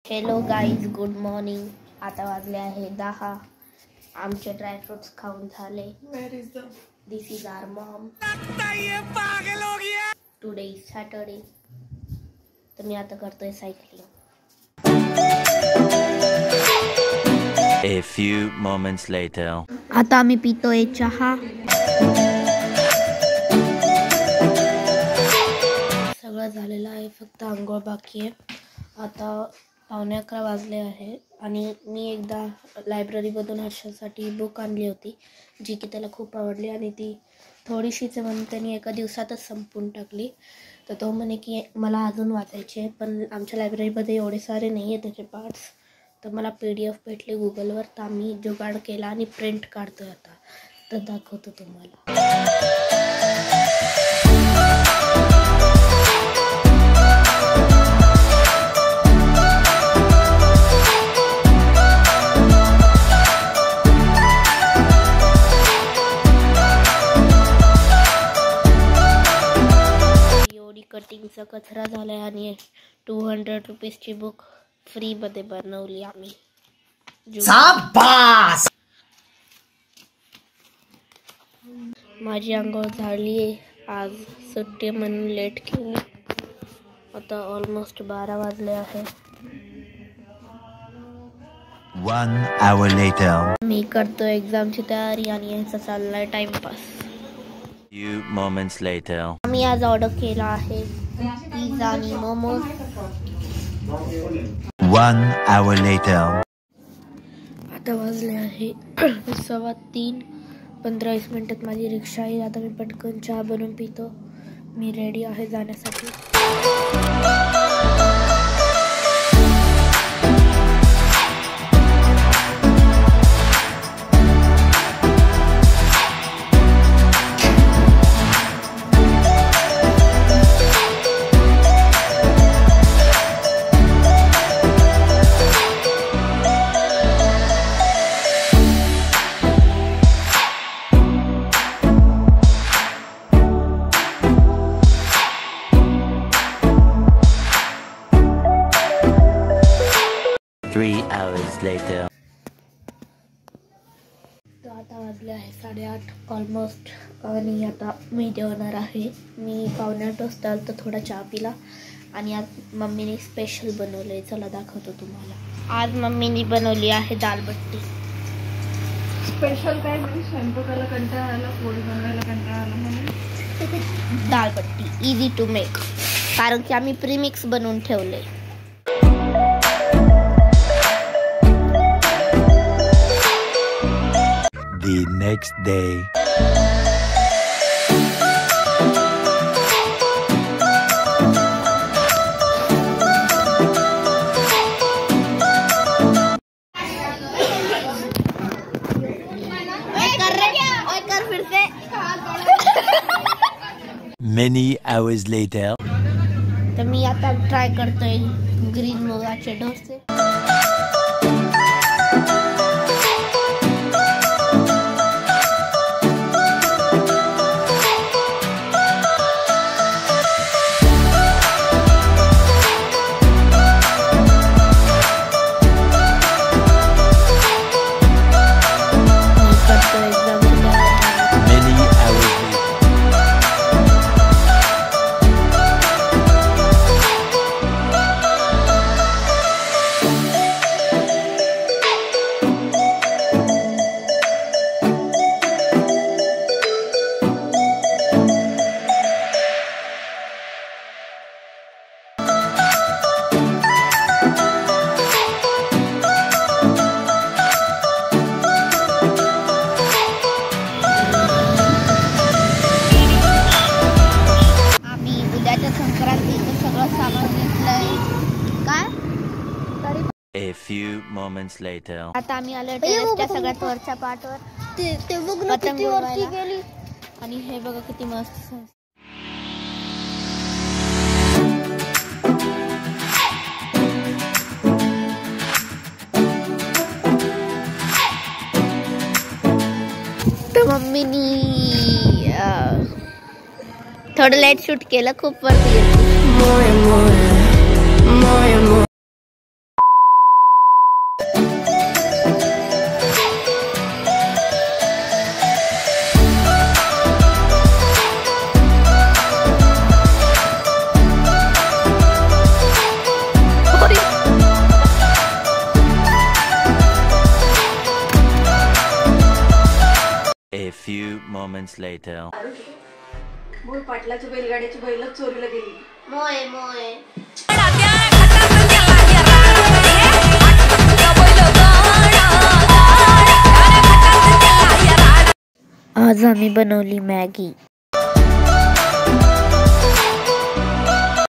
Hello guys, good morning. आता वाजले आहे 10. आमचे ड्रायफ्रुट्स खाऊन झाले. This is our mom. Today is Saturday. तर मी आता करतोय cycling. A few moments later. आता आम्ही पितोय चहा. सगळं झालेलं आहे, फक्त आंघोळ बाकी आहे. आता 11:15 वाजले आहे आणि मी एकदा लायब्ररीमधून हर्षासाठी बुक आणली होती, जी की त्याला खूप आवडली आणि ती थोडीशीच म्हणून त्यांनी एका दिवसातच संपवून टाकली. तर तो म्हणे की मला अजून वाचायची आहे, पण आमच्या लायब्ररीमध्ये एवढे सारे नाही आहे त्याचे पार्ट्स. तर मला PDF भेटले गुगलवर, तर आम्ही जुगाड केला आणि प्रिंट काढतो आता. तर दाखवतो तुम्हाला. कटिंगचा कचरा झाला आहे आणि 200 रुपीजची बुक फ्रीमध्ये बनवली आम्ही. शाबास. माझी आंघोळ झाली आहे. आज सुट्टी म्हणून लेट केली. आता ऑलमोस्ट 12 वाजले आहे. 1 hour later. मी करतो एक्झामची तयारी आणि यांचा चाललाय टाइमपास. Few moments later. आम्ही आज ऑर्डर केला आहे पिझ्झा आणि मोमोज. 1 hour later. आता वाजले आहे 3:15. 15-20 मिनिटात माझी रिक्षा आहे. आता मी पटकन चहा बनवून पितो. मी रेडी आहे जाण्यासाठी. Three hours later. तर आता वाजले आहे 8:30 ऑलमोस्ट. आणि आता मी जेवणार आहे. मी 7:45 वाजता तर थोडा चहा पिला आणि आज मम्मीने स्पेशल बनवले. चला दाखवतो तुम्हाला. आज मम्मीने बनवली आहे दालबट्टी. स्पेशल काय म्हणजे स्वयंपाकाला कंटाळा आला, पोळी बनवायला कंटाळा आला म्हणून दालबट्टी इझी टू मेक, कारण की आम्ही प्रीमिक्स बनवून ठेवले. The next day. Many hours later. तर मी आता ट्राय करतोय ग्रीन मुगाचे डोसे. A few moments later. आता आम्ही आलो टेरेसच्या सगळ्यात वरच्या पार्टवर. ते बघ किती वरती गेली. आणि हे बघा किती मस्त. तर मम्मीनी थोडं लाईट शूट केलं, खूप वरती गेली. few moments later. मूळ पाटलाच्या बैलगाड्याची बैलच चोरीला गेली. मोय मोय. आज आम्ही बनवली मॅगी.